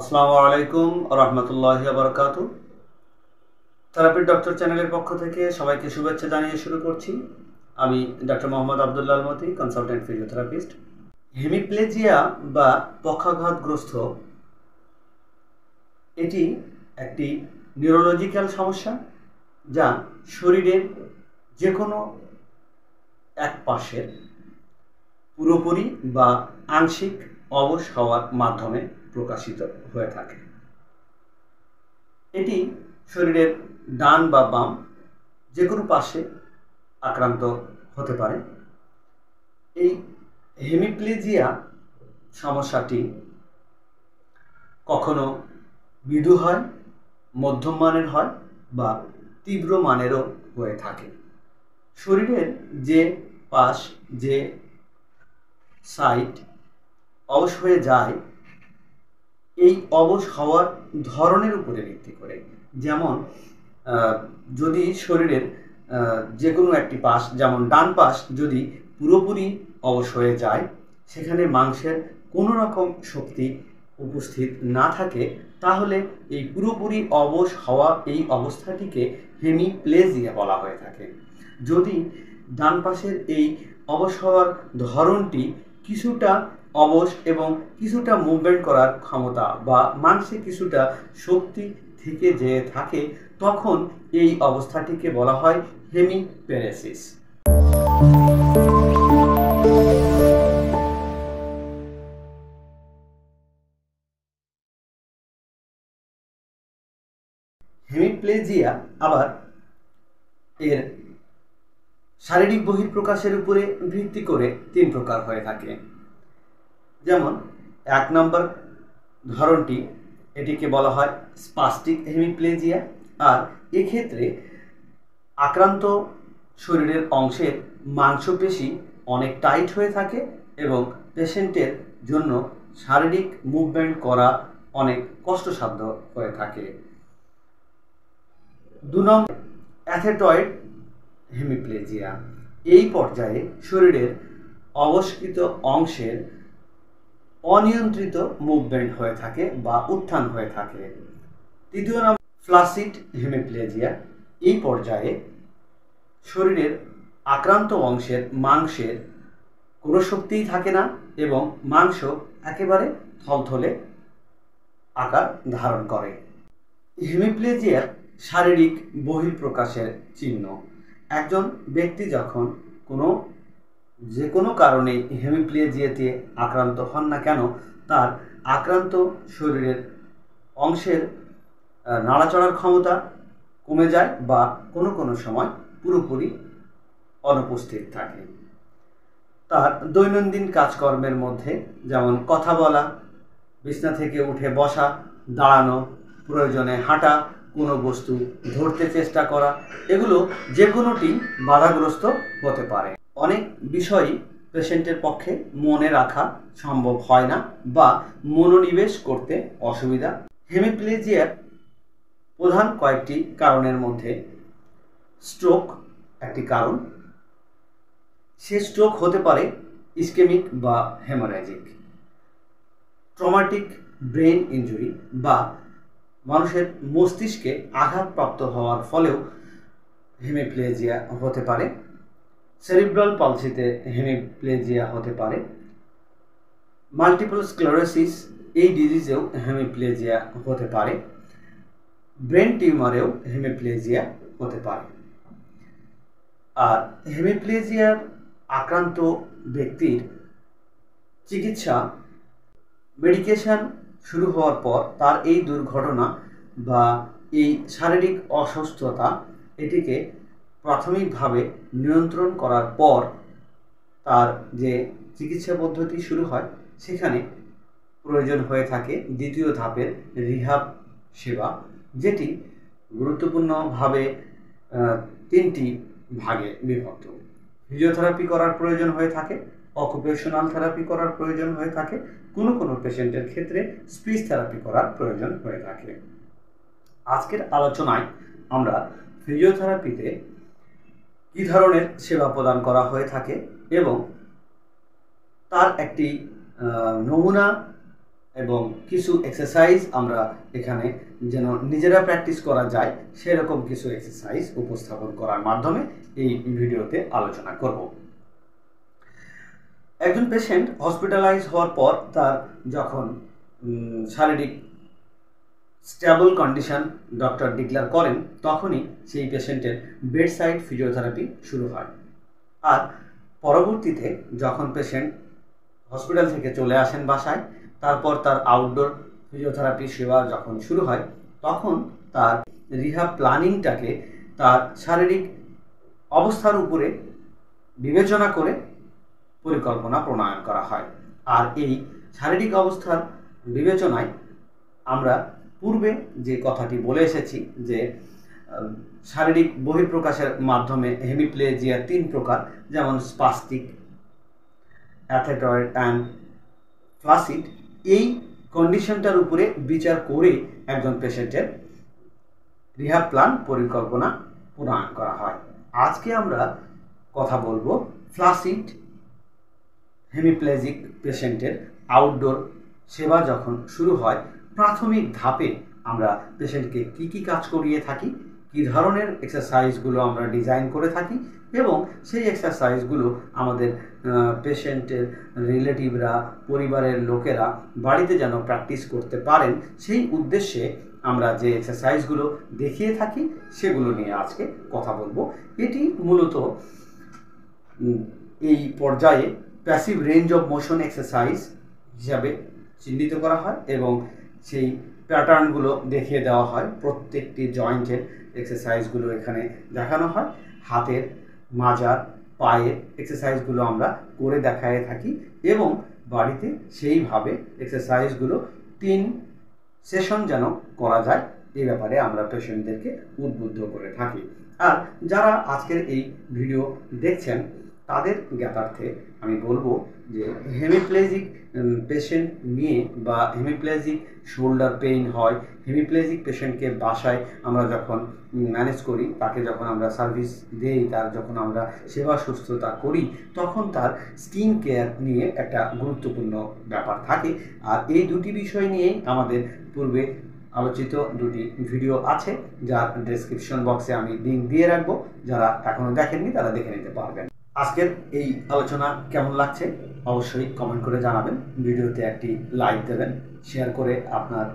আসসালামু আলাইকুম রহমতুল্লাহি বারাকাতু। থেরাপির ডক্টর চ্যানেলের পক্ষ থেকে সবাইকে শুভেচ্ছা জানিয়ে শুরু করছি। আমি doctor Mohammad Abdullah Al-Mati, consultant physiotherapist. Hemiplegia বা পক্ষাঘাতগ্রস্ত এটি একটি নিউরোলজিক্যাল সমস্যা, যা শরীরের যে কোনো এক পাশের পুরোপুরি বা আংশিক অবশ হওয়ার মাধ্যমে প্রকাশিত হয়ে থাকে। এটি শরীরের ডান বা বাম যে কোনো পাশে আক্রান্ত হতে পারে। এই হেমিপ্লেজিয়া সমস্যাটি কখনো মৃদু হয়, মধ্যম মানের হয় বা তীব্র মানেরও হয়ে থাকে। শরীরের যে পাশ, যে সাইড অবশ হয়ে যায়, এই অবশ হওয়ার ধরনের উপরে ভিত্তি করে, যেমন যদি শরীরের যে কোনো একটি পাশ, যেমন ডান পাশ যদি পুরোপুরি অবশ হয়ে যায়, সেখানে মাংসের কোনো রকম শক্তি উপস্থিত না থাকে, তাহলে এই পুরোপুরি অবশ হওয়া এই অবস্থাটিকে হেমিপ্লেজিয়া বলা হয়ে থাকে। যদি ডান পাশের এই অবশ হওয়ার ধরনটি কিছুটা অবশ এবং কিছুটা মুভমেন্ট করার ক্ষমতা বা মাংসে কিছুটা শক্তি থেকে যেয়ে থাকে, তখন এই অবস্থাটিকে বলা হয় হেমিপ্যারেসিস। হেমিপ্লেজিয়া আবার এর শারীরিক বহিঃপ্রকাশের উপরে ভিত্তি করে তিন প্রকার হয়ে থাকে। যেমন 1 নম্বর ধরনটি, এটিকে বলা হয় স্পাস্টিক হেমিপ্লেজিয়া। আর এক্ষেত্রে আক্রান্ত শরীরের অংশের মাংসপেশি অনেক টাইট হয়ে থাকে এবং পেশেন্টের জন্য শারীরিক মুভমেন্ট করা অনেক কষ্টসাধ্য হয়ে থাকে। 2 নম্বর অ্যাথেটয়েড হেমিপ্লেজিয়া। এই পর্যায়ে শরীরের অবশকৃত অংশের অনিয়ন্ত্রিত মুভমেন্ট হয়ে থাকে বা উত্থান হয়ে থাকে। 3 নম্বর ফ্লাসিড হেমিপ্লেজিয়া। এই পর্যায়ে শরীরের আক্রান্ত অংশের মাংসের কোনো শক্তিই থাকে না এবং মাংস একেবারে থলথলে আকার ধারণ করে। হেমিপ্লেজিয়ার শারীরিক বহিঃপ্রকাশের চিহ্ন: একজন ব্যক্তি যখন যে কোনো কারণে হেমিপ্লেজিয়াতে আক্রান্ত হন না কেন, তার আক্রান্ত শরীরের অংশের নাড়াচড়ার ক্ষমতা কমে যায় বা কোনো সময় পুরোপুরি অনুপস্থিত থাকে। তার দৈনন্দিন কাজকর্মের মধ্যে, যেমন কথা বলা, বিছানা থেকে উঠে বসা, দাঁড়ানো, প্রয়োজনে হাঁটা, কোনো বস্তু ধরতে চেষ্টা করা, এগুলো যে কোনোটি বাধাগ্রস্ত হতে পারে। অনেক বিষয়ই পেশেন্টের পক্ষে মনে রাখা সম্ভব হয় না বা মনোনিবেশ করতে অসুবিধা। হেমিপ্লেজিয়ার প্রধান কয়েকটি কারণের মধ্যে স্ট্রোক একটি কারণ। সে স্ট্রোক হতে পারে ইসকেমিক বা হেমোরেজিক। ট্রমাটিক ব্রেন ইনজুরি বা মানুষের মস্তিষ্কে আঘাতপ্রাপ্ত হওয়ার ফলেও হেমিপ্লেজিয়া হতে পারে। সেরিব্রাল পালসিতে হেমিপ্লেজিয়া হতে পারে। মাল্টিপল স্ক্লেরোসিস, এই ডিজিজেও হেমিপ্লেজিয়া হতে পারে। ব্রেন টিউমারেও হেমিপ্লেজিয়া হতে পারে। আর হেমিপ্লেজিয়ার আক্রান্ত ব্যক্তির চিকিৎসা, মেডিকেশন শুরু হওয়ার পর তার এই দুর্ঘটনা বা এই শারীরিক অসুস্থতা, এটিকে প্রাথমিকভাবে নিয়ন্ত্রণ করার পর তার যে চিকিৎসা পদ্ধতি শুরু হয়, সেখানে প্রয়োজন হয়ে থাকে দ্বিতীয় ধাপের রিহাব সেবা, যেটি গুরুত্বপূর্ণভাবে 3টি ভাগে বিভক্ত। ফিজিওথেরাপি করার প্রয়োজন হয়ে থাকে, অকুপেশনাল থেরাপি করার প্রয়োজন হয়ে থাকে, কোনো পেশেন্টের ক্ষেত্রে স্পিচ থেরাপি করার প্রয়োজন হয়ে থাকে। আজকের আলোচনায় আমরা ফিজিওথেরাপিতে কী ধরনের সেবা প্রদান করা হয়ে থাকে এবং তার একটি নমুনা এবং কিছু এক্সারসাইজ আমরা এখানে যেন নিজেরা প্র্যাকটিস করা যায় সেরকম কিছু এক্সারসাইজ উপস্থাপন করার মাধ্যমে এই ভিডিওতে আলোচনা করব। একজন পেশেন্ট হসপিটালাইজ হওয়ার পর তার যখন শারীরিক স্টেবল কন্ডিশন ডক্টর ডিক্লেয়ার করেন তখনই সেই পেশেন্টের বেডসাইড ফিজিওথেরাপি শুরু হয়। আর পরবর্তীতে যখন পেশেন্ট হসপিটাল থেকে চলে আসেন বাসায়, তারপর তার আউটডোর ফিজিওথেরাপি সেবা যখন শুরু হয় তখন তার রিহাব প্ল্যানিংটাকে তার শারীরিক অবস্থার উপরে বিবেচনা করে পরিকল্পনা প্রণয়ন করা হয়। আর এই শারীরিক অবস্থার বিবেচনায় আমরা পূর্বে যে কথাটি বলে এসেছি যে শারীরিক বহিঃপ্রকাশের মাধ্যমে হেমিপ্লেজিয়া 3 প্রকার, যেমন স্পাস্টিক, অ্যাথেটয়েড অ্যান্ড ফ্লাসিড। এই কন্ডিশনটার উপরে বিচার করে একজন পেশেন্টের রিহাব প্ল্যান পরিকল্পনা প্রণয়ন করা হয়। আজকে আমরা কথা বলবো ফ্লাসিড হেমিপ্লেজিক পেশেন্টের আউটডোর সেবা যখন শুরু হয় প্রাথমিক ধাপে আমরা পেশেন্টকে কি কি কাজ করিয়ে থাকি, কী ধরনের এক্সারসাইজগুলো আমরা ডিজাইন করে থাকি এবং সেই এক্সারসাইজগুলো আমাদের পেশেন্টের রিলেটিভরা, পরিবারের লোকেরা বাড়িতে যেন প্র্যাকটিস করতে পারেন সেই উদ্দেশ্যে আমরা যে এক্সারসাইজগুলো দেখিয়ে থাকি সেগুলো নিয়ে আজকে কথা বলবো। এটি মূলত এই পর্যায়ে passive range of motion exercise হিসাবে চিহ্নিত করা হয় এবং সেই প্যাটার্নগুলো দেখিয়ে দেওয়া হয়। প্রত্যেকটি জয়েন্টের এক্সারসাইজগুলো এখানে দেখানো হয়। হাতের, মাজার, পায়ের এক্সারসাইজগুলো আমরা করে দেখায়ে থাকি এবং বাড়িতে সেইভাবে এক্সারসাইজগুলো 3 সেশন যেন করা যায় এই ব্যাপারে আমরা পেশেন্টদেরকে উদ্বুদ্ধ করে থাকি। আর যারা আজকের এই ভিডিও দেখছেন তাদের জ্ঞাতার্থে আমি বলবো যে হেমিপ্লেজিক পেশেন্ট নিয়ে বা হেমিপ্লেজিক শোল্ডার পেইন হয়, হেমিপ্লেজিক পেশেন্টকে বাসায় আমরা যখন ম্যানেজ করি, তাকে যখন আমরা সার্ভিস দেই, তার যখন আমরা সেবা সুস্থতা করি তখন তার স্কিন কেয়ার নিয়ে একটা গুরুত্বপূর্ণ ব্যাপার থাকে। আর এই দুটি বিষয় নিয়েই আমাদের পূর্বে আলোচিত দুটি ভিডিও আছে, যার ডেসক্রিপশন বক্সে আমি লিঙ্ক দিয়ে রাখবো। যারা এখনও দেখেননি তারা দেখে নিতে পারবেন। আজকের এই আলোচনা কেমন লাগছে অবশ্যই কমেন্ট করে জানাবেন, ভিডিওতে একটি লাইক দেবেন, শেয়ার করে আপনার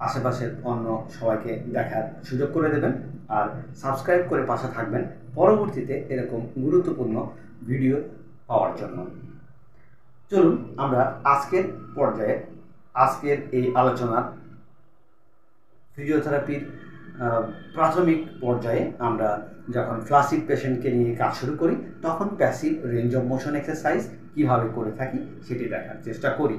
আশেপাশের অন্য সবাইকে দেখার সুযোগ করে দেবেন আর সাবস্ক্রাইব করে পাশে থাকবেন পরবর্তীতে এরকম গুরুত্বপূর্ণ ভিডিও পাওয়ার জন্য। চলুন আমরা আজকের পর্যায়ে আজকের এই আলোচনার ফিজিওথেরাপির প্রাথমিক পর্যায়ে আমরা যখন ফ্লাসিড পেশেন্টকে নিয়ে কাজ শুরু করি তখন passive range of motion exercise কীভাবে করে থাকি সেটি দেখার চেষ্টা করি।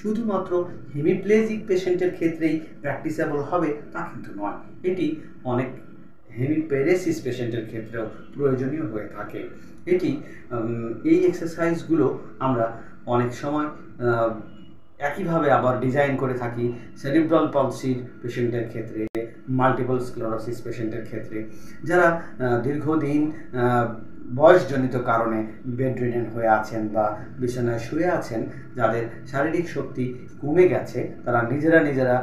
শুধুমাত্র হেমিপ্লেজিক পেশেন্টের ক্ষেত্রেই প্র্যাকটিসেবল হবে তা কিন্তু নয়, এটি অনেক হেমিপ্যারেসিস পেশেন্টের ক্ষেত্রেও প্রয়োজনীয় হয়ে থাকে। এই এক্সারসাইজগুলো আমরা অনেক সময় একইভাবে আবার ডিজাইন করে থাকি সেরিব্রাল পলসির পেশেন্টের ক্ষেত্রে, মাল্টিপল স্ক্লেরোসিস পেশেন্টের ক্ষেত্রে, যারা দীর্ঘদিন বয়সজনিত কারণে বেডরিডেন হয়ে আছেন বা বিছানায় শুয়ে আছেন, যাদের শারীরিক শক্তি কমে গেছে, তারা নিজেরা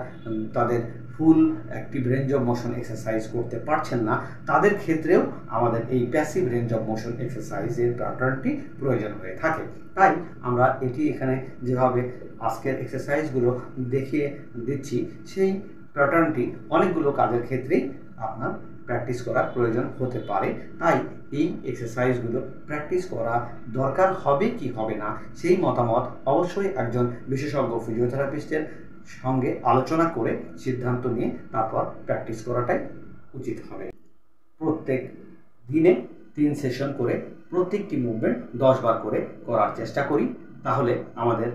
তাদের full active range of motion exercise করতে পারছেন না, তাদের ক্ষেত্রেও আমাদের এই প্যাসিভ রেঞ্জ অফ মোশন এক্সারসাইজের প্যাটার্নটি প্রয়োজন হয়ে থাকে। তাই আমরা এটি এখানে যেভাবে আজকের এক্সারসাইজগুলো দেখিয়ে দিচ্ছি, সেই প্যাটার্নটি অনেকগুলো কাজের ক্ষেত্রেই আপনার প্র্যাকটিস করার প্রয়োজন হতে পারে। তাই এই এক্সারসাইজগুলো প্র্যাকটিস করা দরকার হবে কি হবে না সেই মতামত অবশ্যই একজন বিশেষজ্ঞ ফিজিওথেরাপিস্টের সঙ্গে আলোচনা করে সিদ্ধান্ত নিয়ে তারপর প্র্যাকটিস করাটাই উচিত হবে। প্রত্যেক দিনে 3 সেশন করে প্রত্যেকটি মুভমেন্ট 10 বার করে করার চেষ্টা করি, তাহলে আমাদের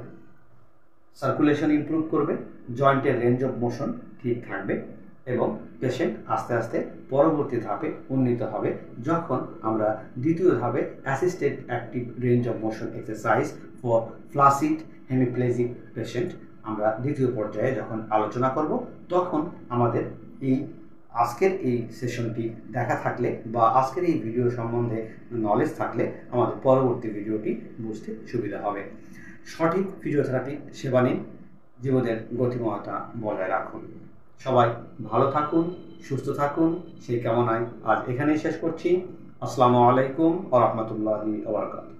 সার্কুলেশন ইমপ্রুভ করবে, জয়েন্টের রেঞ্জ অফ মোশন ঠিক থাকবে এবং পেশেন্ট আস্তে আস্তে পরবর্তী ধাপে উন্নীত হবে, যখন আমরা দ্বিতীয় ধাপে assisted active range of motion exercise for flaccid hemiplegic patient আমরা দ্বিতীয় পর্যায়ে যখন আলোচনা করব, তখন আমাদের আজকের এই সেশনটি দেখা থাকলে বা আজকের এই ভিডিও সম্বন্ধে নলেজ থাকলে আমাদের পরবর্তী ভিডিওটি বুঝতে সুবিধা হবে। সঠিক ফিজিওথেরাপি সেবা নিন, জীবনের গতিময়তা বজায় রাখুন। সবাই ভালো থাকুন, সুস্থ থাকুন, সেই কামনায় আজ এখানেই শেষ করছি। আসসালামু আলাইকুম ওয়া রাহমাতুল্লাহি ওয়া বারাকাতুহু।